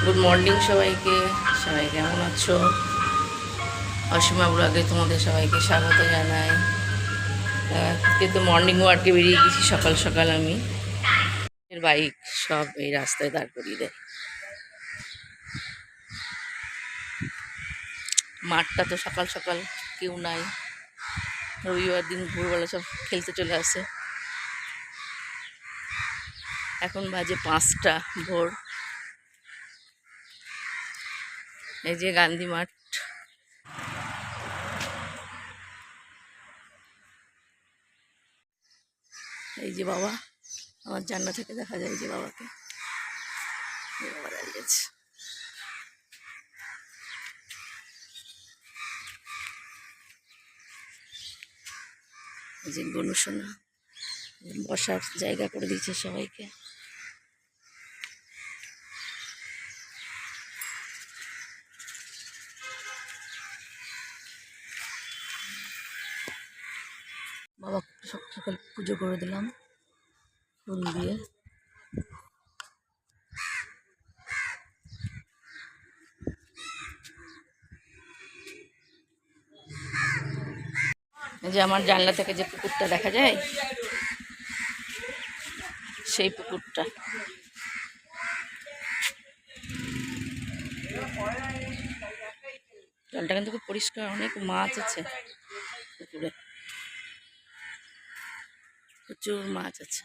Good morning সবাইকে। সবাই কেমন আছো? অসীমা ব্লগে তোমাদের সবাইকে স্বাগত জানাই। আজকে তো মর্নিং ওয়ার্কে বেরিয়ে গেছি সকাল সকাল। আমি বাইক সব এই রাস্তায় দাঁড় করিয়ে দেয়। মাঠটা তো সকাল সকাল কেউ নাই, রবিবার দিন ভোরবেলা সব খেলতে চলে আসে। এখন বাজে 5টা ভোর। এই যে গান্ধী মাঠ, এই যে বাবা, আমার জানলা থেকে দেখা যায় যে বাবাকে। বাবা দাঁড়িয়েছে। এই যে গনুসোনা বসার জায়গা করে দিয়েছে সবাইকে। বাবা সকাল সকাল পুজো করে দিলাম ফুল দিয়ে। যে আমার জানলা থেকে যে পুকুরটা দেখা যায়, সেই পুকুরটা। জলটা কিন্তু খুব পরিষ্কার, অনেক মাছ আছে পুকুরে, প্রচুর মাছ আছে।